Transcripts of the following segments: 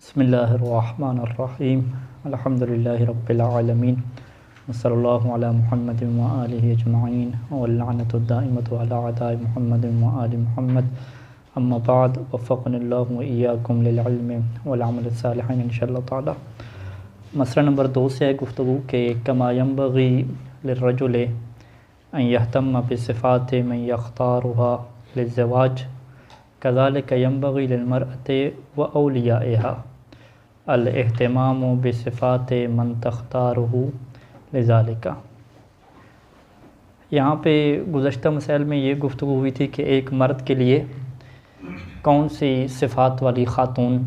बिस्मिल्लाहिर्रहमानिर्रहीम अल्हम्दुलिल्लाहि रब्बिल आलमीन वसल्लल्लाहु अला मुहम्मदिन व आलिहि अजमईन व लअनतु दाइमतु अला अदाइ मुहम्मदिन व आलि मुहम्मद अम्मा बाद वफ़क़नल्लाहु व इय्याकुम लिल इल्मि वल अमलि सालिह इंशाअल्लाह ताला। मसला नंबर 2 से है गुफ्तगू के कमा यंबग़ी लिर्रजुलि अन यहतम्म बिसिफ़ाति मन यख्तारुहा लिज़्ज़वाज कज़ालिका यंबग़ी लिलमरअति व औलियाइहा अल इह्तिमामु बिसिफ़ाति मन तख्तारुहु लिज़ालिका। यहाँ पे गुज़श्ता मसाइल में ये गुफ्तगू हुई थी कि एक मर्द के लिए कौन सी सिफ़ात वाली ख़ातून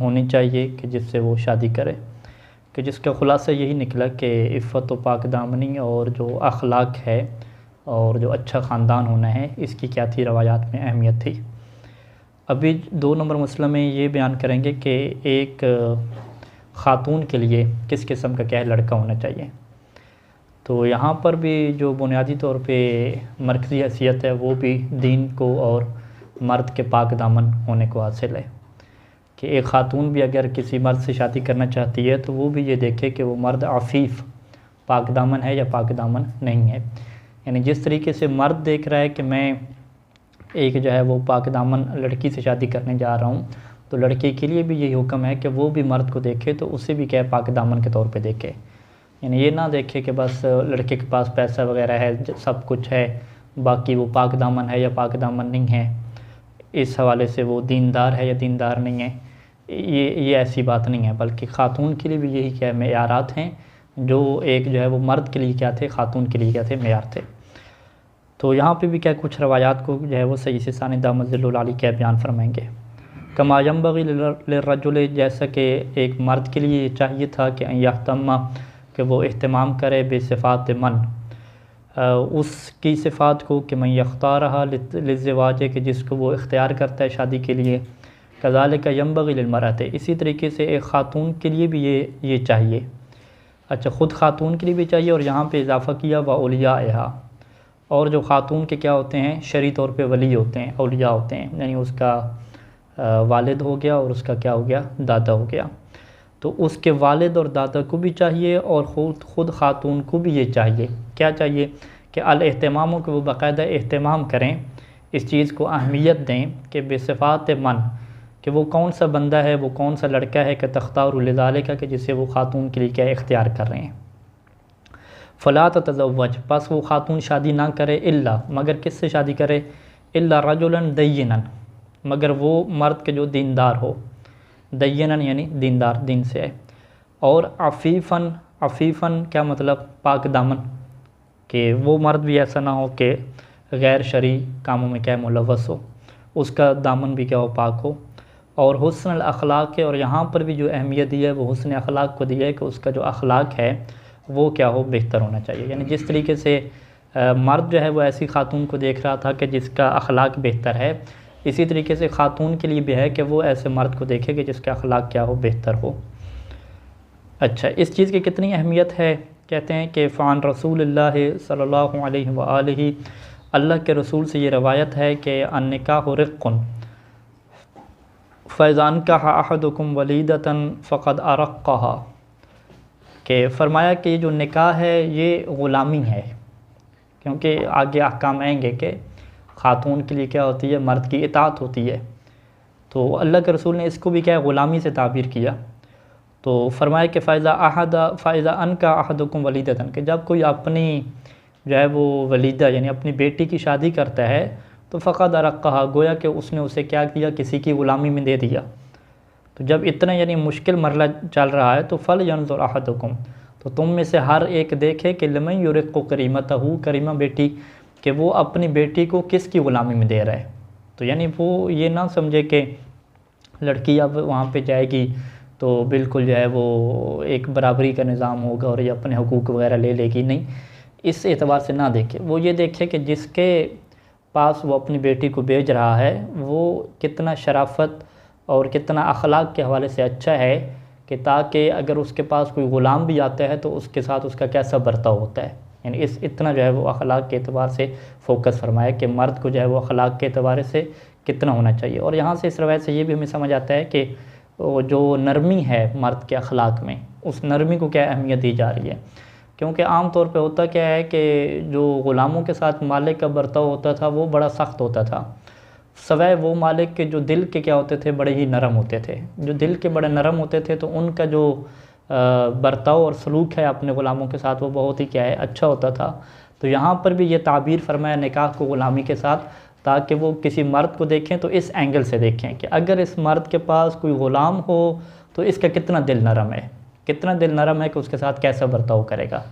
होनी चाहिए कि जिससे वो शादी करे, कि जिसका ख़ुलासा यही निकला कि इफ़्फ़त व पाकदामनी और जो अखलाक है और जो अच्छा ख़ानदान होना है, इसकी क्या थी रवायात में अहमियत थी। अभी 2 नंबर मसला में ये बयान करेंगे कि एक ख़ातून के लिए किस किस्म का क्या है लड़का होना चाहिए। तो यहाँ पर भी जो बुनियादी तौर पे मरकज़ी हैसियत है वो भी दीन को और मर्द के पाक दामन होने को हासिल है कि एक ख़ातून भी अगर किसी मर्द से शादी करना चाहती है तो वो भी ये देखे कि वो मर्द आफ़ीफ़ पाक दामन है या पाक दामन नहीं है। यानी जिस तरीके से मर्द देख रहा है कि मैं एक जो है वो पाक दामन लड़की से शादी करने जा रहा हूँ, तो लड़के के लिए भी यही हुक्म है कि वो भी मर्द को देखे तो उसे भी क्या है पाक दामन के तौर पे देखे। यानी ये ना देखे कि बस लड़के के पास पैसा वगैरह है, सब कुछ है, बाकी वो पाक दामन है या पाक दामन नहीं है, इस हवाले से वो दीनदार है या दीनदार नहीं है। ये ऐसी बात नहीं है, बल्कि ख़ातून के लिए भी यही क्या मेयारात हैं जो एक जो है वो मर्द के लिए क्या थे, ख़ातून के लिए क्या थे, मेयार थे। तो यहाँ पे भी क्या कुछ रवायात को जो है वो सही से सानी दामद अली क्या बयान फरमाएंगे। कमा यंबग़ी लिर्रजुल, जैसा कि एक मर्द के लिए चाहिए था कि यहतम्मा कि वो इह्तिमाम करे बेसिफ़ात मन, उसकी सिफ़ात को कि मैं यख्तारहा लिज़्ज़वाज, कि जिसको वो इख्तियार करता है शादी के लिए। कज़ालिका यंबग़ी लिलमरअति, इसी तरीके से एक ख़ातून के लिए भी ये चाहिए। अच्छा, ख़ुद ख़ातून के लिए भी चाहिए और यहाँ पे इजाफ़ा किया व औलियाइहा, और जो ख़ातून के क्या होते हैं शरई तौर पे वली होते हैं, औलिया होते हैं, यानी उसका वालिद हो गया और उसका क्या हो गया, दादा हो गया। तो उसके वालिद और दादा को भी चाहिए और ख़ुद ख़ातून को भी ये चाहिए। क्या चाहिए कि अल एहतमाम, को वो बाकायदा एहतमाम करें, इस चीज़ को अहमियत दें कि बेसिफ़ात मन, कि वो कौन सा बंदा है, वो कौन सा लड़का है कि तख्तार लिज़ालिका, कि जिसे वो ख़ातून के लिए क्या इख्तियार कर रहे हैं। फ़ला ततज़व्वज, बस वो ख़ातून शादी ना करे, इल्ला, मगर किससे शादी करे, इल्ला रजुलन दय्यिनन, मगर वो मर्द के जो दीनदार हो, दय्यिनन यानी दीनदार, दिन से है, और अफ़ीफ़न, अफ़ीफ़न क्या मतलब, पाक दामन, कि वो मर्द भी ऐसा ना हो कि गैर शरई कामों में क्या मुलव्वस हो, उसका दामन भी क्या हो, पाक हो। और हुस्नुल अखलाक है, और यहाँ पर भी जो अहमियत दी है वो हुस्न अखलाक को दी है कि उसका जो अखलाक है वो क्या हो, बेहतर होना चाहिए। यानी जिस तरीके से मर्द जो है वो ऐसी ख़ातून को देख रहा था कि जिसका अखलाक बेहतर है, इसी तरीके से ख़ातून के लिए भी है कि वो ऐसे मर्द को देखे कि जिसका अखलाक क्या हो, बेहतर हो। अच्छा, इस चीज़ की कितनी अहमियत है, कहते हैं कि फ़ान रसूलुल्लाह सल्लल्लाहु अलैहि व आलिहि, अल्लाह के रसूल से ये रवायत है कि अन्निकाहु रिक़्क़ुन फ़इज़ा अनकहा अहदुकुम वलीदतन फ़क़द अरक़्क़हा, कि फ़रमाया कि ये जो निकाह है ये ग़ुलामी है, क्योंकि आगे अहकाम आएंगे कि ख़ातून के लिए क्या होती है, मर्द की इताअत होती है। तो अल्लाह के रसूल ने इसको भी क्या ग़ुलामी से ताबीर किया। तो फ़रमाया कि फ़इज़ा अनका अहदुकुम वलीदतन, कि जब कोई अपनी जो है वो वलीदा यानी अपनी बेटी की शादी करता है तो फ़क़द अरक़्क़हा, गोया कि उसने उसे क्या किया, किसी की ग़ुलामी में दे दिया। तो जब इतना यानी मुश्किल मरला चल रहा है तो फ़ल यंज़ुर अहदुकुम, तो तुम में से हर एक देखे कि लिमन युरिक़्क़ु करीमतहू, करीमा बेटी, कि वो अपनी बेटी को किसकी ग़ुलामी में दे रहा है। तो यानी वो ये ना समझे कि लड़की अब वहाँ पे जाएगी तो बिल्कुल जो है वो एक बराबरी का निज़ाम होगा और ये अपने हुकूक वगैरह ले लेगी, नहीं, इस एतबार से ना देखे। वो ये देखे कि जिसके पास वो अपनी बेटी को भेज रहा है वो कितना शराफ़त और कितना अखलाक के हवाले से अच्छा है, कि ताकि अगर उसके पास कोई ग़ुलाम भी आता है तो उसके साथ उसका कैसा बर्ताव होता है। यानी इतना जो है वो अखलाक के एतबार से फ़ोकस फरमाया कि मर्द को जो है वो अखलाक के एतबार से कितना होना चाहिए। और यहाँ से इस रवायत से ये भी हमें समझ आता है कि जो नरमी है मर्द के अखलाक में, उस नरमी को क्या अहमियत दी जा रही है। क्योंकि आम तौर पे होता क्या है कि जो ग़ुलामों के साथ मालिक का बर्ताव होता था वो बड़ा सख्त होता था, सवाए वो मालिक के जो दिल के क्या होते थे, बड़े ही नरम होते थे। जो दिल के बड़े नरम होते थे तो उनका जो बर्ताव और सलूक है अपने ग़ुलामों के साथ वो बहुत ही क्या है, अच्छा होता था। तो यहाँ पर भी ये ताबीर फरमाया निकाह को ग़ुलामी के साथ, ताकि वो किसी मर्द को देखें तो इस एंगल से देखें कि अगर इस मर्द के पास कोई ग़ुलाम हो तो इसका कितना दिल नरम है, कितना दिल नरम है कि उसके साथ कैसा बर्ताव करेगा।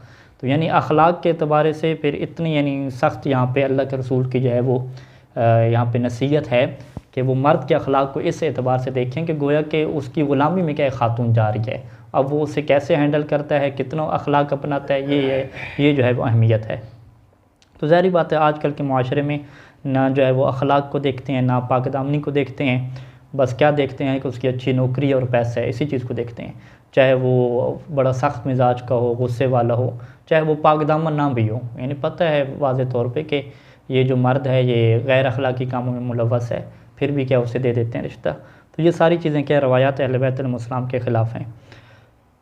तो यानी अखलाक के अतबार से फिर इतनी यानी सख्त यहाँ पे अल्लाह के रसूल की जो है वो यहाँ पे नसीहत है कि वो मर्द के अखलाक को इस एतबार से देखें कि गोया कि उसकी ग़ुलामी में क्या खातून जा रही है, अब वो उसे कैसे हैंडल करता है, कितना अखलाक अपनाता है, ये जो है वो अहमियत है। तो ज़ाहिर बात है आजकल के माशरे में ना जो है वो अखलाक को देखते हैं, ना पाकदामनी को देखते हैं, बस क्या देखते हैं कि उसकी अच्छी नौकरी और पैसा है, इसी चीज़ को देखते हैं। चाहे वो बड़ा सख्त मिजाज का हो, गुस्से वाला हो, चाहे वो पाकदामन ना भी हो, यानी पता है वाज़े तौर पे कि ये जो मर्द है ये गैर अखलाकी कामों में मुलव्वस है, फिर भी क्या उसे दे देते हैं रिश्ता। तो ये सारी चीज़ें क्या रवायात अहले बैत अलैहिस्सलाम के ख़िलाफ़ हैं।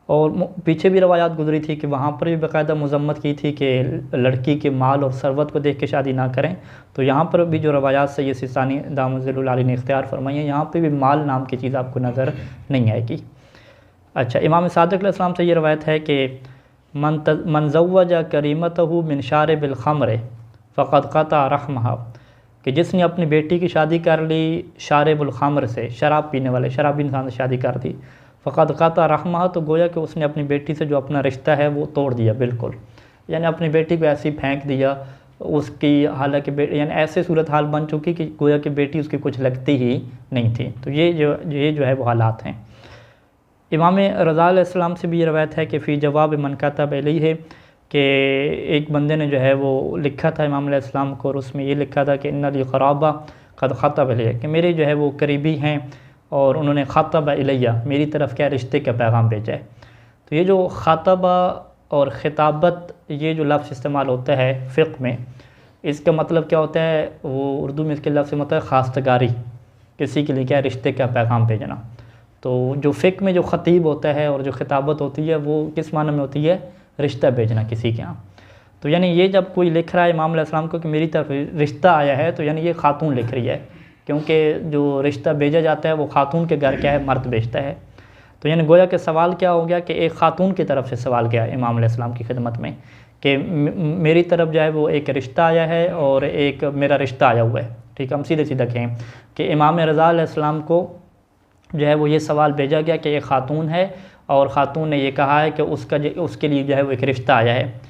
और पीछे भी रवायात गुजरी थी कि वहाँ पर भी बाकायदा मज़म्मत की थी कि लड़की के माल और सरवत को देख के शादी ना करें। तो यहाँ पर भी जो रवायात सैयद सिस्तानी दामद ज़िल्लुल आली ने इख्तियार फरमाई है, यहाँ पे भी माल नाम की चीज़ आपको नज़र नहीं आएगी। अच्छा, इमाम सादिक़ अलैहिस्सलाम से ये रवायत है कि मन ज़व्वजा करीमतहु मिन शारिबिल ख़म्र फ़क़द क़ता रहमहा, कि जिसने अपनी बेटी की शादी कर ली शारिबुल ख़म्र से, शराब पीने वाले शराबी इंसान से शादी कर दी, फ़क़द क़ता रहमहा, तो गोया कि उसने अपनी बेटी से जो अपना रिश्ता है वो तोड़ दिया बिल्कुल, यानी अपनी बेटी को ऐसे ही फेंक दिया उसकी, हालांकि यानी ऐसे सूरत हाल बन चुकी कि गोया कि बेटी उसकी कुछ लगती ही नहीं थी। तो ये जो है वो हालात हैं। इमाम रज़ा अलैहिस्सलाम से भी ये रवायत है कि फ़ी जवाब मन कतब इलैहि है कि एक बंदे ने जो है वो लिखा था इमाम अलैहिस्सलाम को, और उसमें ये लिखा था कि इन्ना ली क़राबा क़द ख़तब इलैहि, कि मेरे जो है वो करीबी हैं और उन्होंने ख़तब इलैया, मेरी तरफ क्या रिश्ते का पैगाम भेजा है। तो ये जो ख़तबा और ख़िताबत, ये जो लफ्ज़ इस्तेमाल होता है फ़िक़्ह में, इसका मतलब क्या होता है, वो उर्दू में इसके लफ्ज़ मतलब खास्तगारी, किसी के लिए क्या रिश्ते का पैगाम भेजना। तो जो फ़िक़्ह में जो ख़तीब होता है और जो ख़िताबत होती है वो किस माने में होती है, रिश्ता भेजना किसी के यहाँ। तो यानी ये जब कोई लिख रहा है इमाम अलैहिस्सलाम को कि मेरी तरफ रिश्ता आया है, तो यानी ये ख़ातून लिख रही है, क्योंकि जो रिश्ता भेजा जाता है वो ख़ातून के घर क्या है, मर्द भेजता है। तो यानी गोया कि सवाल क्या हो गया कि एक ख़ातून की तरफ से सवाल गया इमाम अलैहिस्सलाम की खिदमत में कि मेरी तरफ जो है वो एक रिश्ता आया है और एक मेरा रिश्ता आया हुआ है। ठीक है, हम सीधे सीधा कहें कि इमाम रज़ा अलैहिस्सलाम को जो है वो ये सवाल भेजा गया कि एक ख़ातून है और ख़ातून ने ये कहा है कि उसके लिए जो है वो एक रिश्ता आया है।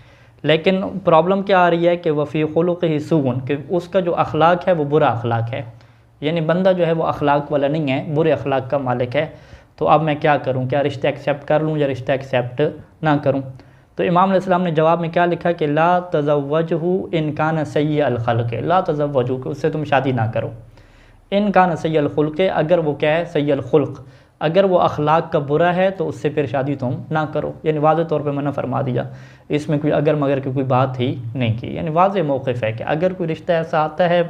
लेकिन प्रॉब्लम क्या आ रही है कि वफ़ी खुलुक़िही सूअन, कि उसका जो अखलाक है वो बुरा अखलाक है, यानी बंदा जो है वो अखलाक वाला नहीं है, बुरे अखलाक का मालिक है। तो अब मैं क्या करूं, क्या रिश्ता एक्सेप्ट कर लूं या रिश्ता एक्सेप्ट ना करूं। तो इमाम अलैहिस्सलाम ने जवाब में क्या लिखा कि ला तज़व्वजहु इन कान सय्यअल खल्क़, ला तज़व्वजहु, कि उससे तुम शादी ना करो। इन कान सय्यअल खुल्क़, अगर वो क्या है सय्यअल खुल्क़, अगर वो अखलाक का बुरा है तो उससे फिर शादी तुम ना करो। यानी वाज़ेह तौर पे मना फरमा दिया, इसमें कोई अगर मगर की कोई बात ही नहीं की। यानी वाज़ेह मौक़िफ़ है कि अगर कोई रिश्ता ऐसा आता है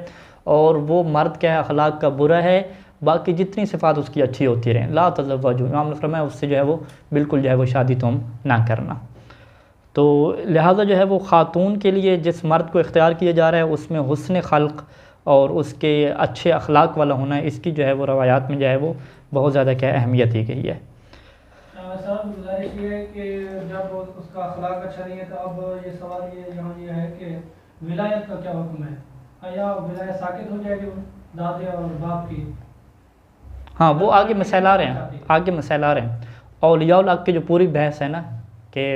और वो मर्द क्या है अखलाक का बुरा है, बाकी जितनी सिफ़ात उसकी अच्छी होती रहें, ला तज़व्वजू, इमाम ने फरमाया उससे जो है वो बिल्कुल जो है वो शादी तुम ना करना। तो लिहाजा जो है वो ख़ातून के लिए जिस मर्द को इख्तियार किया जा रहा है उसमें हुस्न खल्क़ और उसके अच्छे अखलाक वाला होना, इसकी जो है वो रवायात में जो है वो बहुत ज़्यादा क्या अहमियत दी गई है। सर गुजारिश ये है कि जब उसका अखलाक अच्छा नहीं है तो अब ये सवाल यहाँ ये है कि विलायत का क्या हुक्म है, या विलायत साकित हो जाएगी दादे और बाप की? हाँ, वो आगे मसाइल आ रहे हैं, आगे मसाइल आ रहे हैं। औलिया हक़ की जो पूरी बहस है ना कि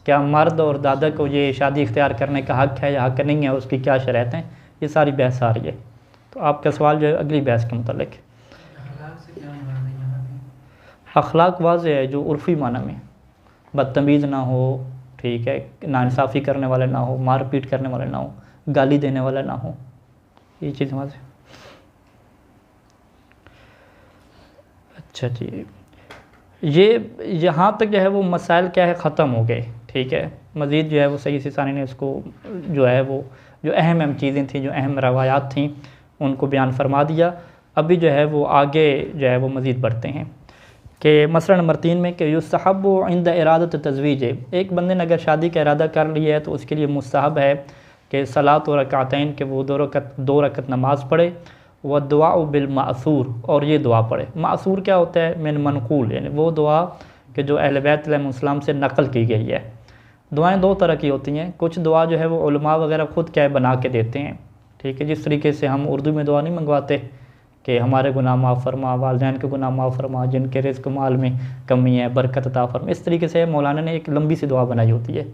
क्या मर्द और दादा को ये शादी इख्तियार करने का हक़ है या हक़ नहीं है, उसकी क्या शर्त हैं, ये सारी बहस आ रही है। तो आपका सवाल जो है अगली बहस के मुतालिक। अखलाक वाज़ेह है, जो उर्फ़ी माना में बदतमीज़ ना हो, ठीक है, नाइंसाफ़ी करने वाले ना हो, मार पीट करने वाले ना हो, गाली देने वाला ना हो, ये चीज़ वाज़ेह। अच्छा जी, ये यहाँ तक जो है वो मसाइल क्या है ख़त्म हो गए। ठीक है, मज़ीद जो है वो सैयद सिस्तानी ने इसको जो है वो जो अहम चीज़ें थी, जो अहम रवायात थी, उनको बयान फरमा दिया। अभी जो है वो आगे जो है वो मज़ीद बढ़ते हैं कि मसला नंबर 3 में कि युस्तहब इंद इरादत तज़वीज, एक बंदे ने अगर शादी का इरादा कर लिया है तो उसके लिए मुस्तहब है कि सलात व रकातैन के वो 2 रकत नमाज़ पढ़े, व दुआ बिल मासूर, और ये दुआ पढ़े। मासूर क्या होता है? मिन मनकूल, यानी वो दुआ कि जो अहले बैत अलैहिस्सलाम से नकल की गई है। दुआएं 2 तरह की होती हैं, कुछ दुआ जो है वो उलमा वगैरह ख़ुद क्या है बना के देते हैं, ठीक है। जिस तरीके से हम उर्दू में दुआ नहीं मंगवाते कि हमारे गुनाह माफ़ फरमा, वालिदैन के गुनाह माफ़ फरमा, जिनके रिज़्क़ माल में कमी है बरकत अता फरमा, इस तरीके से मौलाना ने एक लंबी सी दुआ बनाई होती है।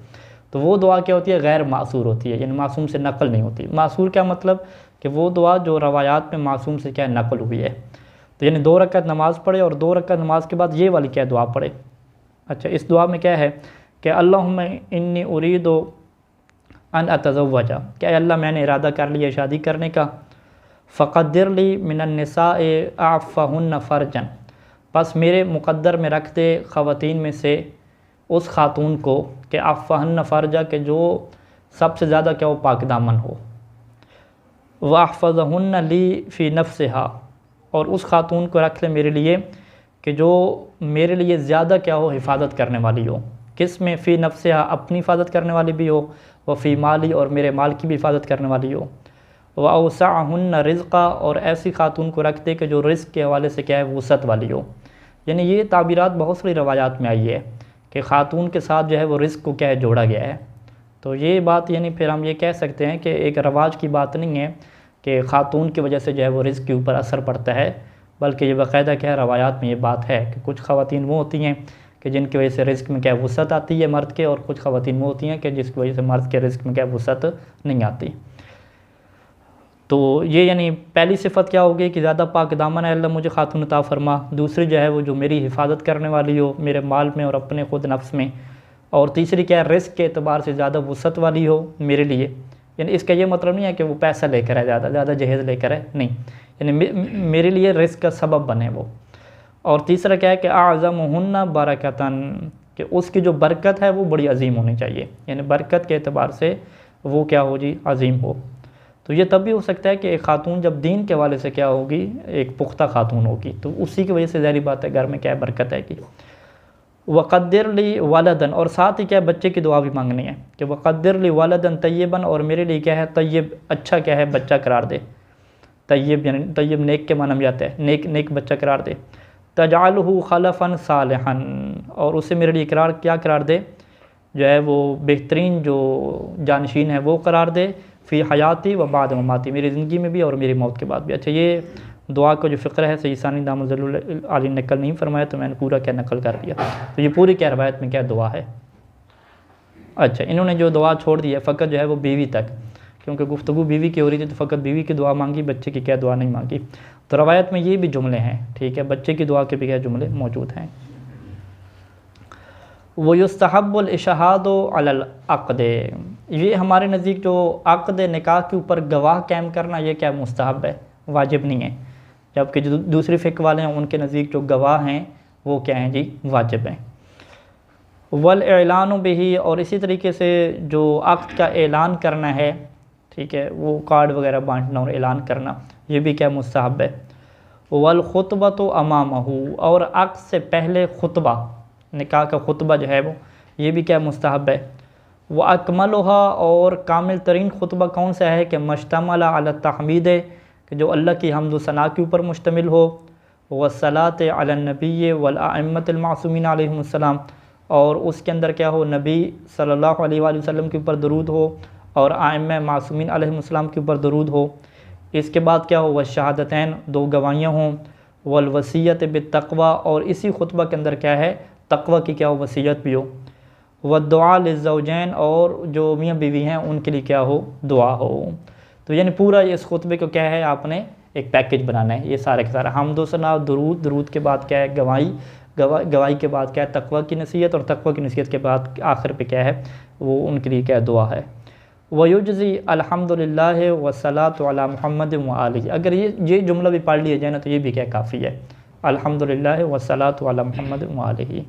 तो वो दुआ क्या होती है? गैर मासूर होती है, यानी मासूम से नकल नहीं होती। मासूर क्या मतलब? कि वो दुआ जो रवायात में मासूम से क्या है नकल हुई है। तो यानी 2 रकत नमाज़ पढ़े और 2 रकत नमाज के बाद ये वाली क्या दुआ पढ़े। अच्छा, इस दुआ में क्या है कि अल्लाहुम्मा इन्नी उरीदु अन अतज़व्वजा, क्या अल्लाह मैंने इरादा कर लिया शादी करने का, फ़क़द्दिर ली मिनन निसाए आफ़हुन्न फ़रजन, बस मेरे मुक़द्दर में रख दे ख़वातीन में से उस खातून को कि आफ़हुन्न फ़रजा, के जो सबसे ज़्यादा क्या हो पाक दामन हो, वहफ़ज़हुन्न ली फ़ी नफ़्सिहा, और उस खातून को रख ले मेरे लिए कि जो मेरे लिए ज़्यादा क्या हो हिफाजत करने वाली हो। किस में? फ़ी नफ़्सिहा, अपनी हिफाजत करने वाली भी हो, व फ़ी माली, और मेरे माल की भी हिफाजत करने वाली हो, व अवसअहुन्न रिज़्क़ा, और ऐसी खातून को रख दे कि जो रिज़्क़ के हवाले से क्या है वसअत वाली हो। यानी ये ताबीरात बहुत सारी रवायात में आई है कि ख़ातून के साथ जो है वो रिज़्क़ को क्या है जोड़ा गया है। तो ये बात यानी फिर हम ये कह सकते हैं कि एक रवाज की बात नहीं है कि ख़ातून की वजह से जो है वो रिज़्क़ के ऊपर असर पड़ता है, बल्कि ये बाकायदा क्या है रवायात में ये बात है कि कुछ ख़वातीन वो होती हैं कि जिनकी वजह से रिज़्क़ में क्या वसअत आती है मर्द के, और कुछ ख़वातीन वो होती हैं कि जिसकी वजह से मर्द के रिज़्क़ में क्या वसअत नहीं आती। तो ये यानी पहली सिफ़त क्या होगी कि ज़्यादा पाक दामन है अल्लाह मुझे खातून अता फरमा। दूसरी जो है वो जो मेरी हिफाजत करने वाली हो मेरे माल में और अपने ख़ुद नफ्स में। और तीसरी क्या है? रिज़्क़ के एतबार से ज़्यादा वसअत वाली हो मेरे लिए। यानी इसका ये मतलब नहीं है कि वो पैसा लेकर है, ज़्यादा जहेज़ लेकर है, नहीं, यानी मेरे लिए रिज़्क़ का सबब बने वो। और तीसरा क्या है कि आज़मुहुन्ना बरकतन, कि उसकी जो बरकत है वो बड़ी अजीम होनी चाहिए, यानी बरकत के एतबार से वो क्या हो जी अजीम हो। तो ये तब भी हो सकता है कि एक खातून जब दीन के हवाले से क्या होगी एक पुख्ता खातून होगी, तो उसी की वजह से ज़ाहिर बात है घर में क्या है बरकत है कि वक़द्दिर ली वलदन, और साथ ही क्या है बच्चे की दुआ भी मांगनी है कि वक़द्दिर ली वलदन तय्यबन, और मेरे लिए क्या है तय्यब अच्छा क्या है बच्चा करार दे। तय्यब यानी तय्यब नेक के माना में आता है, नेक बच्चा करार दे। तजअलहु खलफन सालिहन, और उसे मेरे लिए क्या करार दे जो है वो बेहतरीन जो जानशीन है वो करार दे, फ़ी हयाती व बाद ममाती, मेरी ज़िंदगी में भी और मेरी मौत के बाद भी। अच्छा, ये दुआ का जो फ़िक्र है सही सानी दामद आली नकल नहीं फरमाया, तो मैंने पूरा क्या नकल कर दिया। तो ये पूरी क्या रवायत में क्या दुआ है। अच्छा, इन्होंने जो दुआ छोड़ दी है फ़कत जो है वो बीवी तक, क्योंकि गुफ्तगू बीवी की हो रही थी तो फ़कत बीवी की दुआ मांगी, बच्चे की क्या दुआ नहीं मांगी। तो रवायत में ये भी जुमले हैं, ठीक है, बच्चे की दुआ के भी क्या जुमले मौजूद हैं। वो युस्तहब्बुल इशहादु अलल अक़द, ये हमारे नज़दीक जो अक़द निकाह के ऊपर गवाह कायम करना ये क्या मुस्तहब है, वाजिब नहीं है। जबकि जो दूसरी फ़िक़्ह वाले हैं उनके नज़दीक जो गवाह हैं वो क्या हैं जी वाजिब हैं। वल ऐलानु बिही, और इसी तरीके से जो अक़द का ऐलान करना है, ठीक है, वो कार्ड वगैरह बांटना और ऐलान करना ये भी क्या मुस्तहब है। वल खुतबतु अमामहू, और अक़द से पहले खुतबा, निकाह का खुतबा जो है वो ये भी क्या मुस्तहब है। वह अकमलुहा, और कामिल तरीन खुतबा कौन सा है कि मश्तमला अला तहमीद, कि जो अल्लाह की हम्द व सना के ऊपर मुश्तमिल हो, वस्सलात अला नबी वल अइम्मतिल मासूमीन अलैहिमुस्सलाम, और उसके अंदर क्या हो नबी सल्लल्लाहु अलैहि वसल्लम के ऊपर दरूद हो और आइम्मा मासूमीन अलैहिमुस्सलाम के ऊपर दरूद हो। इसके बाद क्या हो वह शहादतैन 2 गवाहियाँ हों, वल वसीयत बित्तक़वा, और इसी खुतबा के अंदर क्या है तक़वा की क्या हो वसीयत भी हो। व दुआ लिज़्ज़ौजैन, और जो मियाँ बीवी हैं उनके लिए क्या हो दुआ हो। तो यानी पूरा इस खुतबे को क्या है आपने एक पैकेज बनाना है, ये सारे के सारा हम्द व सना, दरूद के बाद क्या है गवाही के बाद क्या है तक़वा की नसीहत, और तक़वा की नसीहत के बाद आखिर पे क्या है वो उनके लिए क्या दुआ है। वयुजज़ी अल्हम्दुलिल्लाह वस्सलातु अला मुहम्मद व आलिही, अगर ये जुमला भी पढ़ लिया जाए ना तो ये भी क्या काफ़ी है, अल्हम्दुलिल्लाह वस्सलातु अला मुहम्मद व आलिही।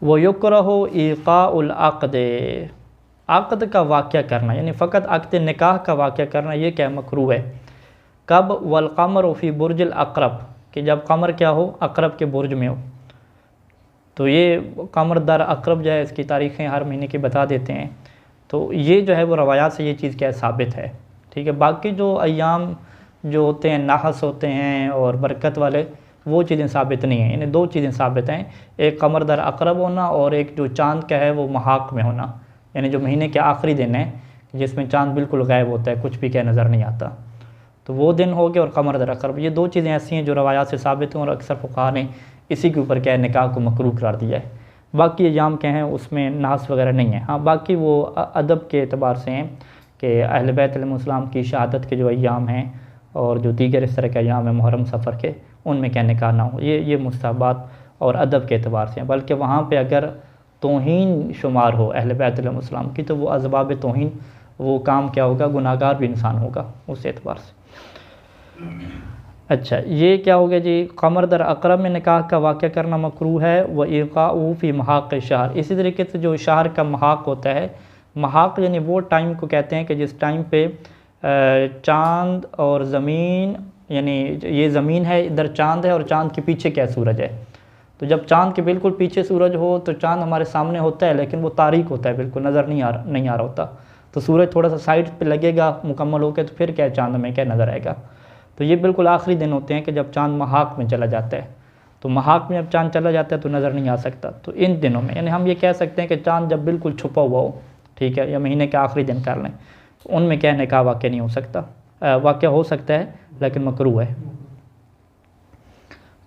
वयुकरहु ईक़ाउल अक़द, अक़द का वाक़या करना, यानी फ़कत अक़द निकाह का वाक़या करना ये क्या मकरूह है। कब? वल क़मरु फ़ी बुर्जिल अक़रब, कि जब कमर क्या हो, अकरब के बुर्ज में हो। तो ये कमर दर अकरब जो है, इसकी तारीख़ें हर महीने की बता देते हैं। तो ये जो है वो रवायात से ये चीज़ क्या है, साबित है। ठीक है, बाकी जो अय्याम जो होते हैं, नाहस होते हैं और बरकत वाले, वो चीज़ें साबित नहीं हैं। इन्हें 2 चीज़ें साबित हैं, एक कमर दर अकरब होना और एक जो चाँद का है वो महाक में होना, यानी जो महीने के आखिरी दिन है जिसमें चाँद बिल्कुल गायब होता है, कुछ भी क्या नज़र नहीं आता, तो वो दिन हो गए। और कमर दर अकरब, ये 2 चीज़ें ऐसी हैं जो रवायात से साबित हैं और अक्सर फुक़हा ने इसी के ऊपर क्या है, निकाह को मकरूह करार दिया है। बाकी अय्याम क्या हैं उसमें नास वगैरह नहीं है। हाँ, बाकी वो अदब के एतबार से हैं कि अहले बैत अलैहिस्सलाम की शहादत के जो अय्याम हैं और जो दीगर इस तरह के अय्याम हैं मुहर्रम सफ़र के, उनमें क्या निकाह ना हो, ये मुस्तहबात और अदब के एतबार से हैं। बल्कि वहाँ पे अगर तौहीन शुमार हो अहले बैत अलैहिस्सलाम की, तो वो असबाब तौहीन, वो काम क्या होगा, गुनाहगार भी इंसान होगा उस एतबार से। अच्छा, ये क्या हो गया जी, कमर दर अकरब में निकाह का वाक़या करना मकरूह है। व इक़ाउ फ़ी महाक़ शहर, इसी तरीके से जो शहर का महाक़ होता है, महाक़ यानी वो टाइम को कहते हैं कि जिस टाइम पे चाँद और ज़मीन, यानी ये ज़मीन है, इधर चाँद है और चाँद के पीछे क्या सूरज है। तो जब चाँद के बिल्कुल पीछे सूरज हो तो चाँद हमारे सामने होता है लेकिन वो तारीक होता है, बिल्कुल नज़र नहीं आ रहा होता। तो सूरज थोड़ा सा साइड पे लगेगा मुकम्मल होकर, तो फिर क्या चाँद में क्या नज़र आएगा। तो ये बिल्कुल आखिरी दिन होते हैं कि जब चाँद महाक़ में चला जाता है। तो महाक़ में जब चाँद चला जाता है तो नज़र नहीं आ सकता। तो इन दिनों में, यानी हम ये कह सकते हैं कि चाँद जब बिल्कुल छुपा हुआ हो, ठीक है, या महीने के आखिरी दिन कर लें, तो उनमें क्या निकाह वाक़या नहीं हो सकता, वाक़या हो सकता है लेकिन मकरूह है।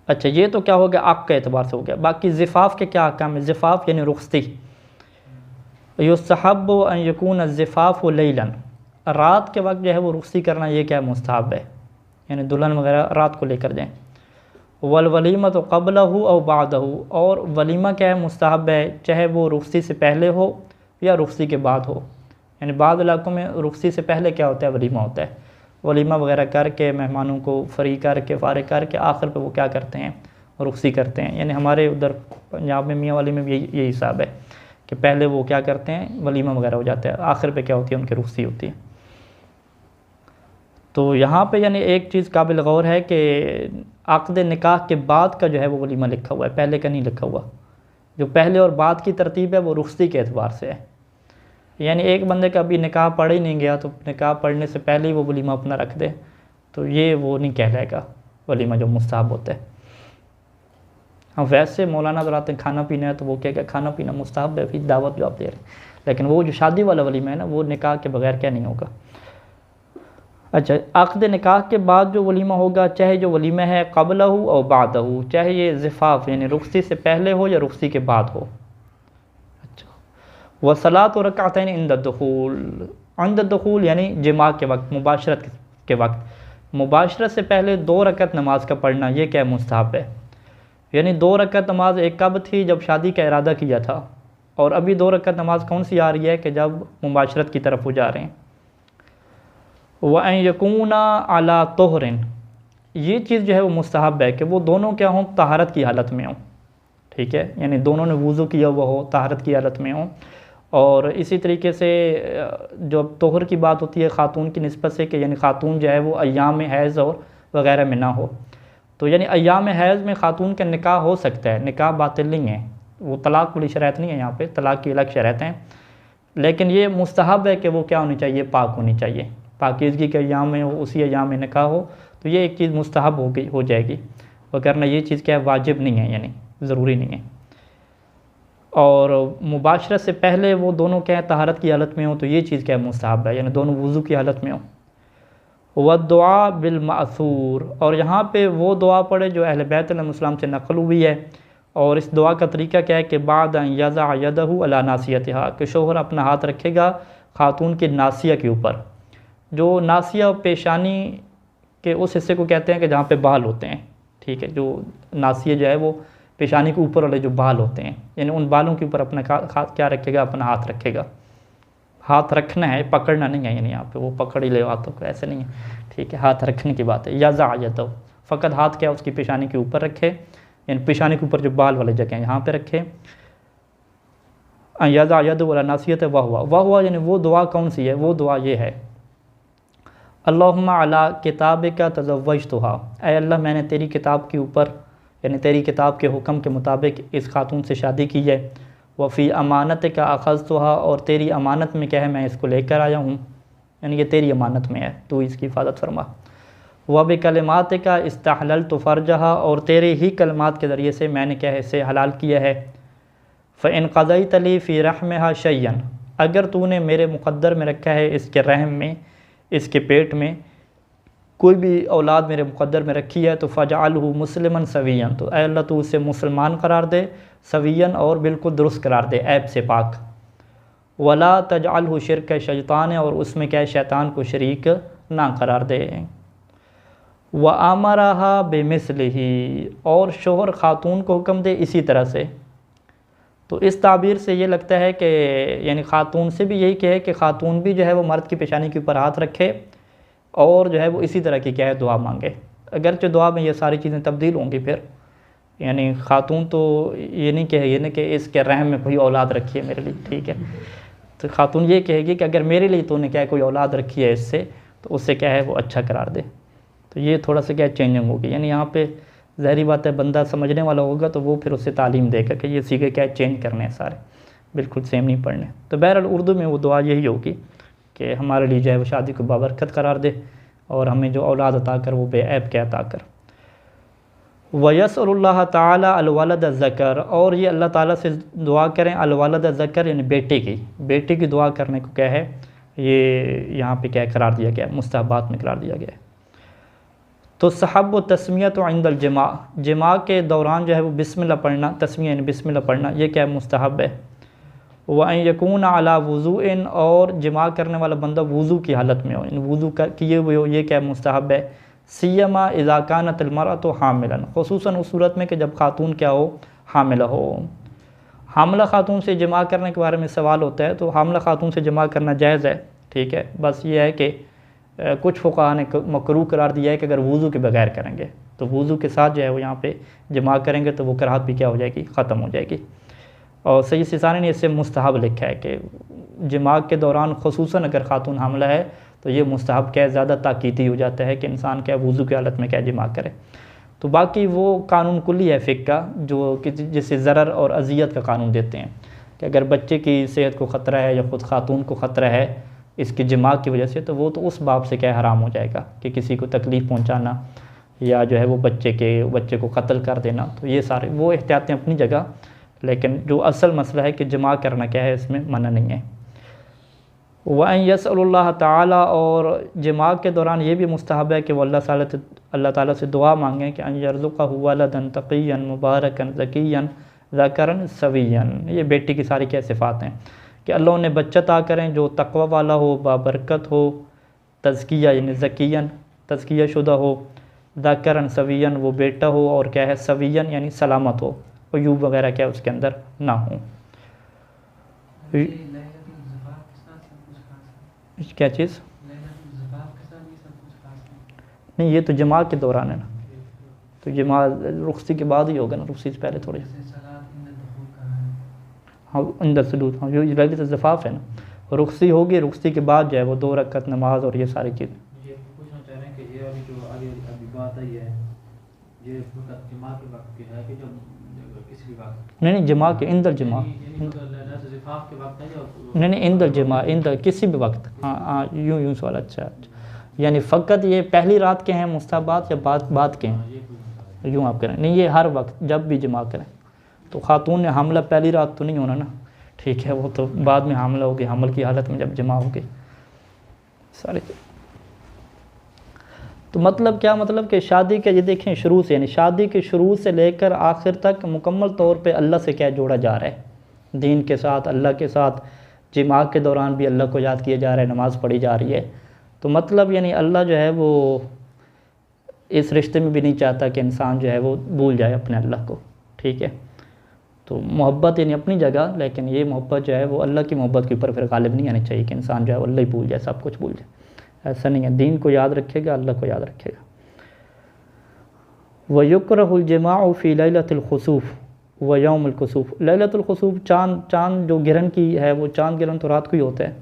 अच्छा, ये तो क्या हो गया, आक़ के एतबार से हो गया। बाकी ज़िफ़ाफ़ के क्या अहकाम है। ज़िफ़ाफ़ यानी रुख़्सती, युस्तहब्बु अन यकून ज़िफ़ाफ़ु लैलन, रात के वक्त जो है वो रुख़्सती करना, ये क्या मुस्तहब है, यानी दुल्हन वगैरह रात को लेकर जाएँ। वल वलीमा तो क़ब्लहु औ बादहु, और वलीमा क्या है, मुस्तहब है, चाहे वो रुख़्सती से पहले हो या रुख़्सती के बाद हो। यानी बाद इलाक़ों में रुख़्सती से पहले क्या होता है, वलीमा होता है। वलीमा वगैरह करके मेहमानों को फ़री करके फ़ारिग़ करके आखिर पे वो क्या करते हैं, रुख़्सती करते हैं। यानी हमारे उधर पंजाब में, मियाँ वाली में भी यही हिसाब है कि पहले वो क्या करते हैं, वलीमा वगैरह हो जाता है, आखिर पे क्या होती है, उनकी रुख़्सती होती है। तो यहाँ पे यानी एक चीज़ काबिल गौर है कि अक़्द निकाह के बाद का जो है वो वलीमा लिखा हुआ है, पहले का नहीं लिखा हुआ। जो पहले और बाद की तरतीब है वो रुख़्सती के एतबार से है। यानी एक बंदे का अभी निकाह पढ़ ही नहीं गया तो निकाह पढ़ने से पहले ही वो वलीमा अपना रख दे, तो ये वो नहीं कहलाएगा वलीमा जो मुस्तहब होता है। हाँ, वैसे मौलाना कराते हैं खाना पीना है तो वो क्या खाना पीना मुस्तहब है, फिर दावत जो आप दे रहे हैं, लेकिन वो जो शादी वाला वलीमा है ना, वो निकाह के बगैर क्या नहीं होगा। अच्छा, अक़्द निकाह के बाद जो वलीमा होगा, चाहे जो वलीमा है क़ब्लहु और बादहु, चाहे ये ज़िफ़ाफ़ यानी रुख़्सती से पहले हो या रुख़्सती के बाद हो। अच्छा, व सलात और रकातैन इंद दुख़ूल, इंद दुख़ूल यानी जिमा के वक्त, मुबाशरत के वक्त, मुबाशरत से पहले 2 रकत नमाज का पढ़ना, ये क्या मुस्तहब है। यानी 2 रकत नमाज एक कब थी, जब शादी का इरादा किया था, और अभी 2 रकत नमाज कौन सी आ रही है कि जब मुबाशरत की तरफ हो जा रहे हैं। व अन यकूना अला तोहरिन, ये चीज़ जो है वो मुस्तहब है कि वो दोनों क्या हों, तहारत की हालत में हों। ठीक है, यानी दोनों ने वज़ू किया हुआ हो, तहारत की हालत में हों। और इसी तरीके से जो तोहर की बात होती है ख़ातून की निस्बत से, कि यानी ख़ातून जो है वो अय्याम हैज़ और वग़ैरह में ना हो। तो यानी अय्याम हैज़ में ख़ातून का निकाह हो सकता है, निकाह बातिल नहीं है, वो तलाक़ वाली शरत नहीं है, यहाँ पे तलाक़ की अलग शरत हैं। लेकिन ये मुस्तहब है कि वो क्या होनी चाहिए, पाक होनी चाहिए, पाकीज़गी के अय्याम में हो, उसी अय्याम में निकाह हो, तो ये एक चीज़ मुस्तहब हो जाएगी। वो करना ये चीज़ क्या है, वाजिब नहीं है, यानी ज़रूरी नहीं है। और मुबाशरत से पहले वो दोनों क्या है, तहारत की हालत में हो, तो ये चीज़ क्या है, मुस्तहब है, यानी दोनों वज़ू की हालत में हो। व दुआ बिल मासूर, और यहाँ पे वो दुआ पढ़े जो अहले बैत अलैहिस्सलाम से नक़ल हुई है। और इस दुआ का तरीका क्या है कि बाद यज़ा यदहु अला नासियतिहा, कि शोहर अपना हाथ रखेगा ख़ातून की नासिया के ऊपर। जो नासिया पेशानी के उस हिस्से को कहते हैं कि जहाँ पे बाल होते हैं। ठीक है, जो नासिया जो है वो पेशानी के ऊपर वाले जो बाल होते हैं, यानी उन बालों के ऊपर अपना क्या रखेगा, अपना हाथ रखेगा। हाथ रखना है, पकड़ना नहीं है, यानी यहाँ पे वो पकड़ ही ले हाथों को, ऐसे नहीं है। ठीक है, हाथ रखने की बात है। यज़ा यदहु, फ़कत हाथ क्या उसकी पेशानी के ऊपर रखे, यानी पेशानी के ऊपर जो बाल वाले जगह हैं यहाँ पे रखे। यज़ा यदहु अला नासियतिहा, वह हुआ यानी वो दुआ कौन सी है, वो दुआ ये है, अल्लाहुम्मा अला किताबिका तज़व्वजतुहा, ऐ अल्लाह मैंने तेरी किताब के ऊपर यानी तेरी किताब के हुक्म के मुताबिक इस खातून से शादी की है। वफ़ी अमानत का अख़ज़तुहा, और तेरी अमानत में क्या है मैं इसको लेकर आया हूँ, यानी ये तेरी अमानत में है, तू इसकी हिफाजत फरमा। व बिकलिमात का इस्तहलल्तु फ़रजहा, और तेरे ही कलमात के ज़रिए से मैंने क्या है इसे हलाल किया है। फ़इन क़ज़यत ली फ़ी रहमिहा शय्यन, अगर तूने मेरे मुक़द्दर में रखा है इसके रहम में, इसके पेट में कोई भी औलाद मेरे मुक़द्दर में रखी है, तो फ़जअलहु मुस्लिमन सवियन, तो ऐ अल्लाह तू उसे मुसलमान करार दे, सवियन और बिल्कुल दुरुस्त करार दे, ऐब से पाक। वला तजअलहु शिरक शैतान, और उसमें क्या है शैतान को शरीक ना करार दे। व अमरहा बेमिस्लिही, और शोहर ख़ातून को हुक्म दे इसी तरह से। तो इस ताबीर से ये लगता है कि यानी ख़ातून से भी यही कहे कि ख़ातून भी जो है वो मर्द की पेशानी के ऊपर हाथ रखे और जो है वो इसी तरह की क्या है दुआ मांगे। अगरचे दुआ में ये सारी चीज़ें तब्दील होंगी फिर, यानी ख़ातून तो ये नहीं कहेगी कि इसके रहम में कोई औलाद रखी है मेरे लिए, ठीक है, तो ख़ातून ये कहेगी कि अगर मेरे लिए तूने क्या है कोई औलाद रखी है इससे, तो उससे क्या है वो अच्छा करार दे। तो ये थोड़ा सा क्या चेंजिंग होगी, यानी यहाँ पे ज़ाहिरी बात है बंदा समझने वाला होगा तो वो फिर उससे तालीम देगा कि ये सीखे क्या चेंज करने हैं सारे, बिल्कुल सेम नहीं पढ़ने। तो बहरहाल उर्दू में वो दुआ यही होगी कि हमारे लिए जो है वो शादी को बाबरकत करार दे और हमें जो औलाद अता कर वो बेऐब के अता कर। वयसअलुल्लाह ताला अलवलद ज़कर, और ये अल्लाह ताला से दुआ करें अलवलद ज़कर यानी बेटे की दुआ करने को क्या है ये यहाँ पे क्या करार दिया गया, मुस्तहबात में करार दिया गया है। तो सहब व तस्मियत इंदल जमा के दौरान जो है वो बिस्मिल्लाह पढ़ना, तस्मिया यानी बिस्मिल्लाह पढ़ना, ये क्या मुस्तहब है। व यकून अला वज़ूइन, और जमा करने वाला बंदा वज़ू की हालत में हो, वज़ू किए हुए हो, ये क्या मुस्तहब है। सियमा इज़ा कानत अलमरअतु हामिलन, खुसूसन उस सूरत में कि जब खातून क्या हो हामिला हो। हामिला खातून से जमा करने के बारे में सवाल होता है, तो हामिला खातून से जमा करना जायज़ है, ठीक है, बस ये है कि कुछ फ़ुक़हा ने मकरूह करार दिया है कि अगर वज़ू के बगैर करेंगे तो वज़ू के साथ जो है वो यहाँ पे जमा करेंगे तो वो कराहत भी क्या हो जाएगी, ख़त्म हो जाएगी। और सैयद सिसानी ने इससे मुस्तहब लिखा है कि जमा के दौरान खुसूसन अगर ख़ातून हामिला है तो ये मुस्तहब क्या ज़्यादा ताकीदी हो जाता है कि इंसान क्या वज़ू की हालत में क्या जमा करे। तो बाकी वो कानून कुल्ली है फ़िक़्ह का जो कि जिसे ज़रर और अज़ियत का कानून देते हैं कि अगर बच्चे की सेहत को ख़तरा है या ख़ुद ख़ातून को ख़तरा है इसकी जमा की वजह से, तो वो तो उस बाब से क्या हराम हो जाएगा कि किसी को तकलीफ़ पहुंचाना या जो है वो बच्चे को कत्ल कर देना। तो ये सारे वो एहतियातें अपनी जगह, लेकिन जो असल मसला है कि जमा करना क्या है इसमें मना नहीं है। व यसअलुल्लाह ताला, और जमा के दौरान ये भी मुस्तहब है कि वो अल्लाह ताला से दुआ मांगें कि अन यरज़ुक़हु वलदन तक़िय्यन मुबारकन ज़किय्यन ज़करन सविय्यन। ये बेटी की सारी क्या सिफ़ात हैं कि अल्लाह उन्हें बच्चा अता करें जो तक़वा वाला हो, बाबरकत हो, तज़किया यानी ज़कियन तज़किया शुदा हो, ज़करन सवियन वो बेटा हो, और क्या है सवियन यानी सलामत हो, अयूब वगैरह क्या उसके अंदर ना हो। क्या चीज़ नहीं, ये तो जमा के दौरान है ना, तो जमा रुखसी के बाद ही होगा ना, रुखसी से पहले थोड़ी। हाँ अंदर सलूत, हाँ ये लगे तो ज़फ़ाफ़ है ना, रुखसी होगी, रुखसी के बाद जो है वो 2 रकअत नमाज और ये सारी चीज़ें। ये पूछना चाह रहे हैं कि ये अभी जो अभी बात आई है ये जमा के वक्त की है कि जब किसी भी वक्त नहीं जमा के इंदर जमा, नहीं इंदर जमा इंदर किसी भी वक्त, हाँ हाँ यूँ सवाल। अच्छा यानी फ़कत ये पहली रात के हैं मुस्तहबात या बाद के हैं, यूँ आप करें नहीं, ये हर वक्त जब भी जमा करें। तो ख़ातून ने हमला पहली रात तो नहीं होना ना, ठीक है, वो तो बाद में हमला होगी, हमल की हालत में जब जमा होगी सारे। तो मतलब क्या, मतलब कि शादी के ये देखें शुरू से, यानी शादी के शुरू से लेकर आखिर तक मुकम्मल तौर पे अल्लाह से क्या जोड़ा जा रहा है, दीन के साथ, अल्लाह के साथ। जिमा के दौरान भी अल्लाह को याद किया जा रहा है, नमाज़ पढ़ी जा रही है। तो मतलब यानी अल्लाह जो है वो इस रिश्ते में भी नहीं चाहता कि इंसान जो है वो भूल जाए अपने अल्लाह को, ठीक है। तो मोहब्बत यानी अपनी जगह, लेकिन ये मोहब्बत जो है वो अल्लाह की मोहब्बत के ऊपर फिर गालिब नहीं आनी चाहिए कि इंसान जो है अल्लाह ही भूल जाए, सब कुछ भूल जाए, ऐसा नहीं है। दीन को याद रखेगा, अल्लाह को याद रखेगा। वयुक्रहुल जमाउ फ़ी लैलतुल खुसूफ़ व यौमुल कुसूफ़। लैलतुल खुसूफ़ चाँद जो गिरन की है, वो चाँद गिरन तो रात को ही होता है,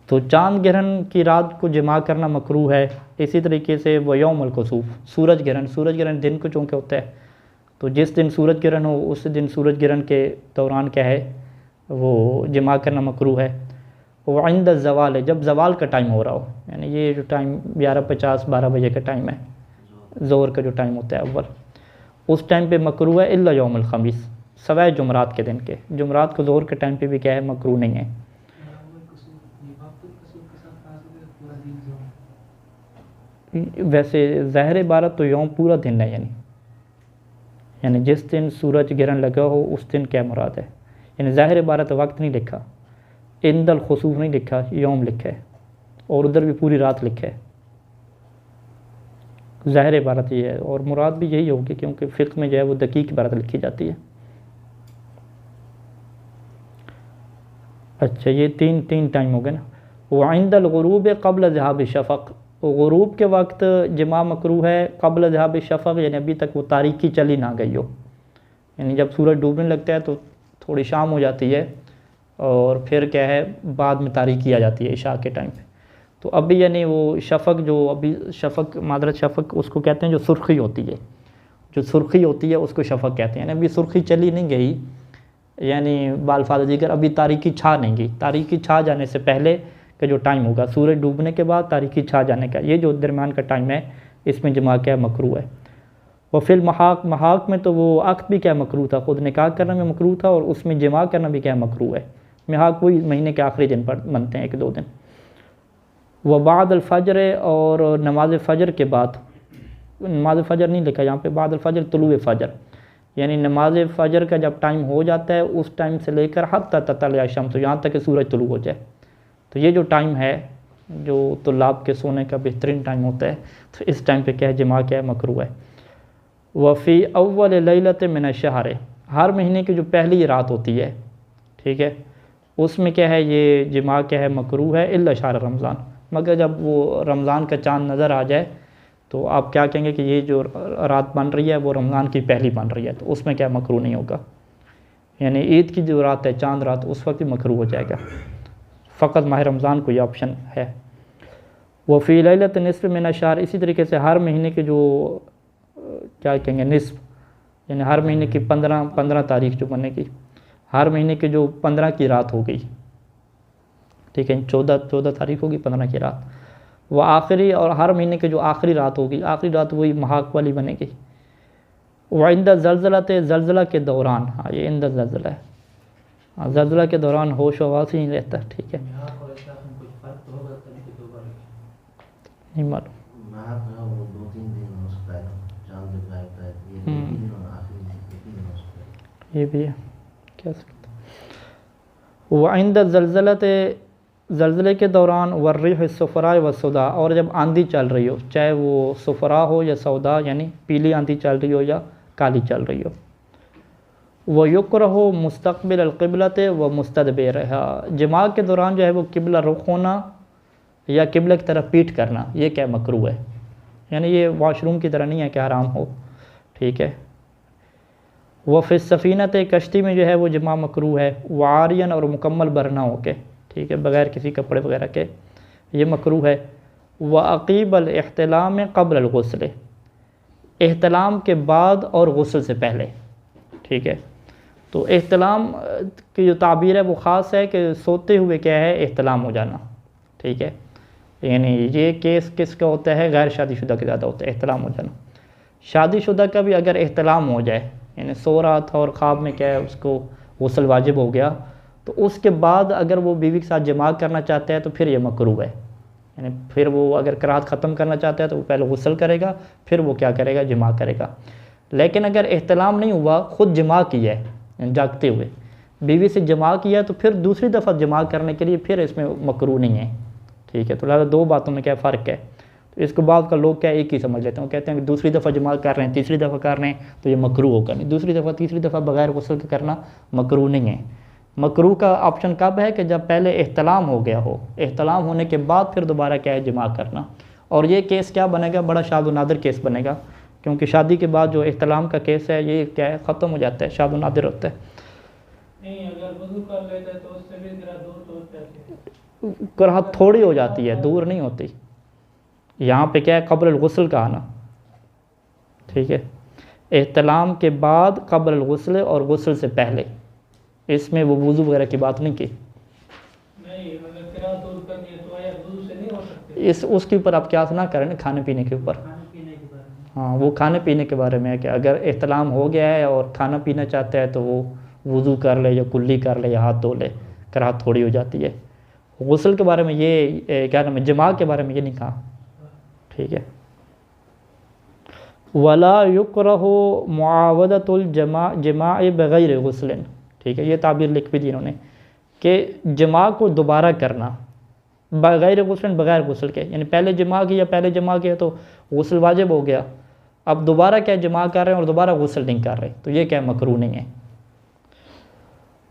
तो चाँद ग्रहण की रात को जमा करना मकरूह है। इसी तरीके से व यौमुल कुसूफ, सूरज ग्रहण दिन को चूँकि होता है, तो जिस दिन सूरज ग्रहण हो उस दिन सूरज ग्रहण के दौरान क्या है वो जमा करना मकरूह है। वो इंद ज़वाल है, जब ज़वाल का टाइम हो रहा हो, यानी ये जो टाइम 11:50 12 बजे का टाइम है, ज़ोहर का जो टाइम होता है अव्वल, उस टाइम पे मकरूह है। इल्ला यौमुल खमीस, सवाए जुमरात के दिन के, जुमरात को ज़ोहर के टाइम पे भी क्या है मकरूह नहीं है। वैसे ज़ाहिर इबारत तो यौम पूरा दिन है, यानी जिस दिन सूरज ग्रहण लगा हो उस दिन क्या मुराद है। यानी ज़ाहिर इबारत वक्त नहीं लिखा, इंदल खुसूफ नहीं लिखा, यौम लिखा है, और उधर भी पूरी रात लिखा है। ज़ाहिर इबारत ये है, और मुराद भी यही होगी क्योंकि फ़िक़्ह में जो है वो दकीक इबारत लिखी जाती है। अच्छा, ये तीन टाइम हो गए ना। वइंदल गुरूब क़ब्ल ज़हाब शफ़क़, गुरूब के वक्त जमा मकरूह है, क़ब्ल ज़हाब शफ़क़ यानी अभी तक वो तारीकी चली ना गई हो, यानी जब सूरज डूबने लगता है तो थोड़ी शाम हो जाती है और फिर क्या है बाद में तारीकी आ जाती है इशा के टाइम पे। तो अभी यानी वो शफ़क़ जो अभी शफ़क़ उसको कहते हैं जो सुर्खी होती है, जो सुर्खी होती है उसको शफ़क़ कहते हैं। यानी अभी सुर्खी चली नहीं गई, यानी बालफाज दीगर अभी तारीकी छा नहीं गई। तारीकी छा जाने से पहले का जो टाइम होगा सूरज डूबने के बाद तारीकी छा जाने का, ये जो दरमियान का टाइम है इसमें जमा क्या मकरूह है। और फिर महाक में तो वो अक़्द भी क्या मकरूह था, ख़ुद निकाह करना में मकरूह था, और उसमें जमा करना भी क्या मकरूह है। महाक वही महीने के आखिरी दिन पर बनते हैं, 1-2 दिन। व बाद अल-फ़ज्र, और नमाज फ़जर के बाद, नमाज फ़जर नहीं लिखा यहाँ पे, बाद अल-फ़ज्र तुलूए फ़जर, यानी नमाज फ़जर का जब टाइम हो जाता है उस टाइम से लेकर हत्ता ततल शम्स, तो यहाँ तक कि सूरज तुलू हो जाए। तो ये जो टाइम है जो तुल्लाब के सोने का बेहतरीन टाइम होता है, तो इस टाइम पे क्या है जमा क्या है मकरूह है। वफ़ी अव्वल लैलत मिन अश-शहर, हर महीने की जो पहली रात होती है, ठीक है, उसमें क्या है ये जमा क्या है मकरूह है। इल्ला शहर रमज़ान, मगर जब वो रमज़ान का चाँद नज़र आ जाए तो आप क्या कहेंगे कि ये जो रात बन रही है वो रमज़ान की पहली बन रही है, तो उसमें क्या मकरूह नहीं होगा। यानी ईद की जो रात है चाँद रात, उस वक्त भी मकरूह हो जाएगा, फ़कत माह रमज़ान को ये ऑप्शन है। वफ़ी लैलत निस्फ़ मिन अश-शहर, इसी तरीके से हर महीने के जो क्या कहेंगे निस्फ़, यानी हर महीने की 15 तारीख जो बनेगी, हर महीने की जो 15 की रात हो गई, ठीक है, 14 तारीख होगी 15 की रात, वो आखिरी, और हर महीने की जो आखिरी रात होगी, आखिरी रात वही महाक वाली बनेगी। व इंदा ज़लज़लत, ज़लज़ला के दौरान, हाँ ये इंदा ज़लज़ला है, हाँ ज़लज़ला के दौरान होश हवास ही नहीं रहता, ठीक है, नहीं मालूम, ये भी है क्या सकता। वह इंदा ज़लज़लत, ज़लज़ले के दौरान, वर्रिह सफ़रा व सौदा, और जब आंधी चल रही हो, चाहे वो सफ़रा हो या सौदा, यानी पीली आंधी चल रही हो या काली चल रही हो। व युकरहु मुस्तक़बिल अल-क़िबलत व मुस्तदबिरहा, जमा के दौरान जो है वो किबला रुख होना या किबला की तरफ पीठ करना, ये क्या मकरूह है। यानी ये वाशरूम की तरह नहीं है कि हराम हो, ठीक है। वह फ़िस सफ़ीनत, कश्ती में जो है वो जमा मकरूह है। वारियन, और मुकम्मल भरना हो के, ठीक है, बग़ैर किसी कपड़े वगैरह के, ये मकरूह है। व अक़ीब अल-इहतिलाम क़ब्ल अल-गुस्ल, एहतलाम के बाद और गुस्ल से पहले, ठीक है। तो एहतलाम की जो ताबीर है वो ख़ास है कि सोते हुए क्या है एहतलाम हो जाना, ठीक है, यानी ये केस किसका होता है, गैर शादीशुदा के ज़्यादा होता है एहतलाम हो जाना। शादीशुदा का भी अगर एहतलाम हो जाए, यानी सो रहा था और ख्वाब में क्या है उसको गुस्ल वाजिब हो गया, तो उसके बाद अगर वो बीवी के साथ जमा करना चाहता है तो फिर ये मकरूह है। यानी फिर वो अगर कराहत ख़त्म करना चाहता है तो वो पहले गुस्ल करेगा, फिर वो क्या करेगा जमा करेगा। लेकिन अगर एहतलाम नहीं हुआ, ख़ुद जमा किया है जागते हुए, बीवी से जमा किया, तो फिर दूसरी दफ़ा जमा करने के लिए फिर इसमें मकरूह नहीं है, ठीक है। तो लिहाजा दो बातों में क्या फ़र्क है, तो इसको बाद का लोग क्या एक ही समझ लेते हैं, कहते हैं कि दूसरी दफ़ा जमा कर रहे हैं, तीसरी दफ़ा कर रहे हैं तो ये मकरूह होगा। नहीं, दूसरी दफ़ा तीसरी दफ़ा बग़ैर गुस्ल के करना मकरूह नहीं है। मकरूह का ऑप्शन कब है कि जब पहले एहतलाम हो गया हो, एहतलाम होने के बाद फिर दोबारा क्या है जमा करना। और ये केस क्या बनेगा, बड़ा शाद व नादिर केस बनेगा, क्योंकि शादी के बाद जो एहतलाम का केस है ये क्या है ख़त्म हो जाता है, शाद व नादिर होता है। नहीं, अगर वज़ू कर लेते तो उससे भी ज़रा दूर तो कराहत थोड़ी हो जाती है, दूर नहीं होती। यहाँ पे क्या है, क़ब्ल अल-गुस्ल का आना, ठीक है, एहतलाम के बाद क़ब्ल अल-गुस्ल और गुस्ल से पहले, इसमें वो वज़ू वगैरह की बात नहीं की। नहीं, अगर किरात दूर करनी है तो आया वज़ू से नहीं हो सकते। इस उसके ऊपर आप क्या ना करें, खाने पीने के ऊपर। हाँ, वो खाने पीने के बारे में है कि अगर एहतलाम हो गया है और खाना पीना चाहता है तो वो वज़ू कर ले या कुल्ली कर ले या हाथ धो ले, कराहत थोड़ी हो जाती है। गुस्ल के बारे में ये क्या नाम है, जमा के बारे में ये नहीं कहा, ठीक है। वला युकरहु मुआवदतुल जमाए बगैर गुस्लिन, ठीक है, ये ताबीर लिख भी दी इन्होंने कि जमा को दोबारा करना बगैर गुस्लिन, बगैर गुस्ल के, यानी पहले जमा किया, पहले जमा किया तो गुस्ल वाजिब हो गया, अब दोबारा क्या जमा कर रहे हैं और दोबारा गुस्ल नहीं कर रहे, तो ये क्या मकरूह नहीं है।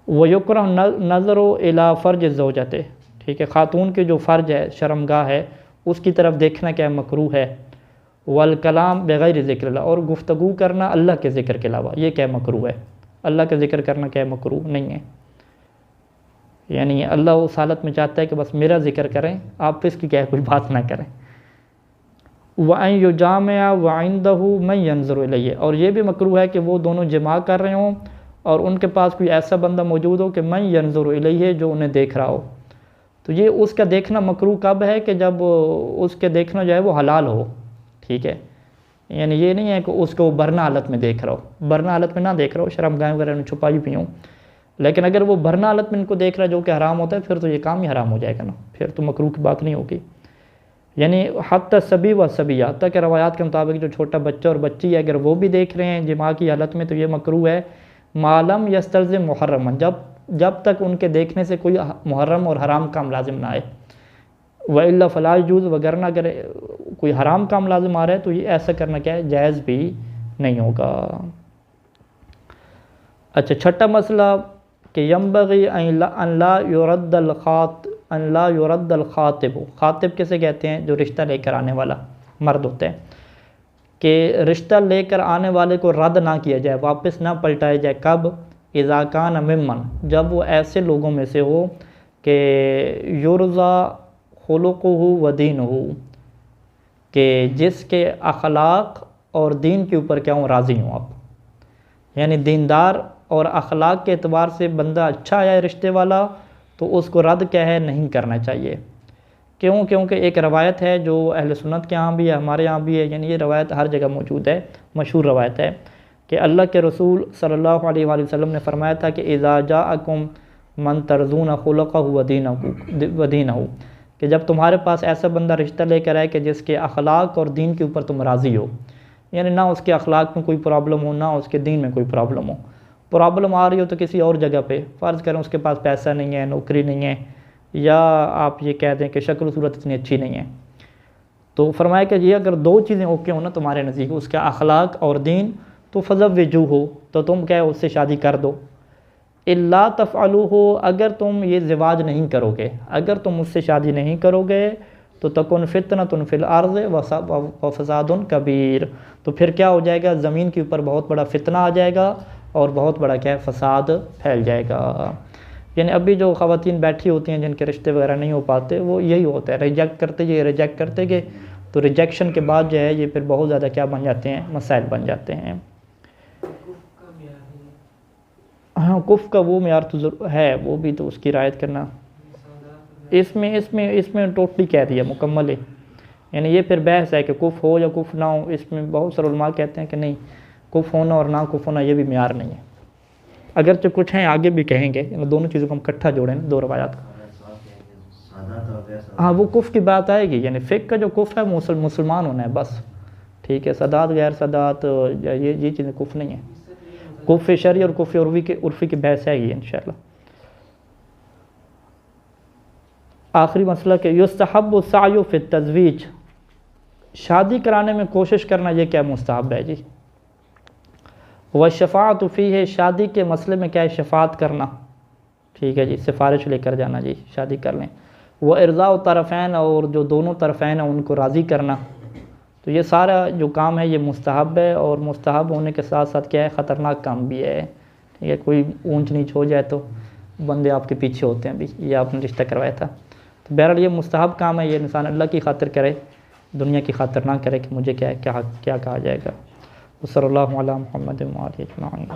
वयुकरह नज़रो इला फ़र्ज ज़ौजते, ठीक है, ख़ातून के जो फ़र्ज है, शर्मगाह है, उसकी तरफ देखना क्या मकरूह है। वल कलाम बग़ैर ज़िक्र, और गुफ्तगू करना अल्लाह के ज़िक्र के अलावा, ये क्या मकरूह है, अल्लाह का ज़िक्र करना क्या मकरूह नहीं है। यानी अल्लाह उस हालत में चाहता है कि बस मेरा ज़िक्र करें, आप इसकी क्या कोई बात ना करें। वअन युजामिअ वइंदहु मन यंज़ुरु इलैहि, और ये भी मकरूह है कि वो दोनों जमा कर रहे हों और उनके पास कोई ऐसा बंदा मौजूद हो कि मन यंज़ुरु इलैहि, जो उन्हें देख रहा हो। तो ये उसका देखना मकरूह कब है कि जब उसके देखना जो है वो हलाल हो, ठीक है, यानी ये नहीं है कि उसको भरना हालत में देख रहा हो, भरना हालत में ना देख रहा हो, शर्मगाह वगैरह में छुपाई भी हूँ, लेकिन अगर वो भरना हालत में इनको देख रहा है जो कि हराम होता है, फिर तो ये काम ही हराम हो जाएगा ना, फिर तो मकरूह की बात नहीं होगी। यानी हत्ता सभी व सबिया, तक रवायात के मुताबिक जो छोटा बच्चा और बच्ची है अगर वो भी देख रहे हैं जमा की हालत में तो ये मकरूह है। मालम यस्तलज़िम मुहर्रमन, जब तक उनके देखने से कोई मुहर्रम और हराम काम लाजिम ना आए। व इल्ला फ़ला यजूज़, वगरना अगर कोई हराम काम लाजिम आ रहा है तो ये ऐसा करना क्या है, जायज़ भी नहीं होगा। अच्छा, छठा मसला कि यंबग़ी अन ला युरद्दल ख़ातिब, ख़ातिब किसे कहते हैं, जो रिश्ता लेकर आने वाला मर्द होते हैं, कि रिश्ता लेकर आने वाले को रद्द ना किया जाए, वापस ना पलटाया जाए। कब, इज़ा कान मिम्मन, जब वो ऐसे लोगों में से हो कि युरज़ा खुलुक़ुहु व दीनुहु, कि जिसके अखलाक और दीन के ऊपर क्या हूँ, राज़ी हूँ आप, यानी दीनदार और अखलाक के एतबार से बंदा अच्छा आया है रिश्ते वाला, तो उसको रद्द क्या है, नहीं करना चाहिए। क्यों, क्योंकि एक रवायत है जो अहले सुन्नत के यहाँ भी है, हमारे यहाँ भी है, यानी ये रवायत हर जगह मौजूद है, मशहूर रवायत है कि अल्लाह के रसूल सल्लल्लाहु अलैहि वसल्लम ने फरमाया था कि इज़ा जाअकुम मन तरज़ून खुलक़हु व दीनहु, कि जब तुम्हारे पास ऐसा बंदा रिश्ता लेकर आए कि जिसके अखलाक और दीन के ऊपर तुम राज़ी हो, यानी ना उसके अखलाक में कोई प्रॉब्लम हो ना उसके दीन में कोई प्रॉब्लम हो, प्रॉब्लम आ रही हो तो किसी और जगह पे, फ़र्ज़ करें उसके पास पैसा नहीं है, नौकरी नहीं है, या आप ये कह दें कि शक्ल सूरत इतनी अच्छी नहीं है, तो फरमाया कि ये अगर दो चीज़ें ओके हो ना तुम्हारे नज़दीक, उसका अखलाक और दीन, तो फ़ज़व्विजू हो, तो तुम क्या है उससे शादी कर दो। इल्ला तफ़अलू हो, अगर तुम ये ज़िवाज नहीं करोगे, अगर तुम उससे शादी नहीं करोगे तो तकुन फ़ितनतुन फ़िल अर्ज़ व फ़सादुन कबीर, तो फिर क्या हो जाएगा, ज़मीन के ऊपर बहुत बड़ा फितना आ जाएगा और बहुत बड़ा क्या है, फ़साद फैल जाएगा। यानी अभी जो ख़वातीन बैठी होती हैं जिनके रिश्ते वगैरह नहीं हो पाते, वो यही होता है, रिजेक्ट करते गए, तो रिजेक्शन के बाद जो है ये फिर बहुत ज़्यादा क्या बन जाते हैं, मसाइल बन जाते हैं। हाँ, कुफ़ का वो मेयार तो ज़रूर है, वो भी तो उसकी रियायत करना, इसमें टोटली कह दिया मुकम्मल है। यानी ये फिर बहस है कि कुफ़ हो या कुफ़ ना हो, इसमें बहुत सारे उलमा कहते हैं कि नहीं, कुफ़ होना और ना कुफ़ होना ये भी मेयार नहीं है, अगरचे कुछ हैं आगे भी कहेंगे, दोनों चीज़ों को हम इकट्ठा जोड़ें, दो रवायात का। हाँ, वो कुफ़ की बात आएगी, यानी फ़िक़्ह का जो कुफ़ है मुसलमान होना है बस, ठीक है, सदात गैर सदात ये चीज़ें कुफ़ नहीं है, कुफ़ शरई और कुफ़ उर्फ़ी की बहस है ये इंशाअल्लाह। आखिरी मसला कि युस्तहब्बु सायु फ़ी तज़वीज, शादी कराने में कोशिश करना ये क्या मुस्तहब है जी। व शफ़ाअतु फ़ीह, शादी के मसले में क्या है, शफ़ाअत करना, ठीक है जी, सिफारिश लेकर जाना जी, शादी कर लें। व इरज़ाउ तरफ़ैन, और जो दोनों तरफ़ैन हैं उनको राज़ी करना, तो ये सारा जो काम है ये मुस्तहब है, और मुस्तहब होने के साथ साथ क्या है, ख़तरनाक काम भी है, ठीक है, कोई ऊंच नीच हो जाए तो बंदे आपके पीछे होते हैं भी, ये आपने रिश्ता करवाया था, तो बहरहाल ये मुस्तहब काम है, ये इंसान अल्लाह की खातिर करे, दुनिया की खातिर ना करे कि मुझे क्या क्या क्या कहा जाएगा। सल्लल्लाहु अलैहि मुहम्मद व आलिहि अजमईन।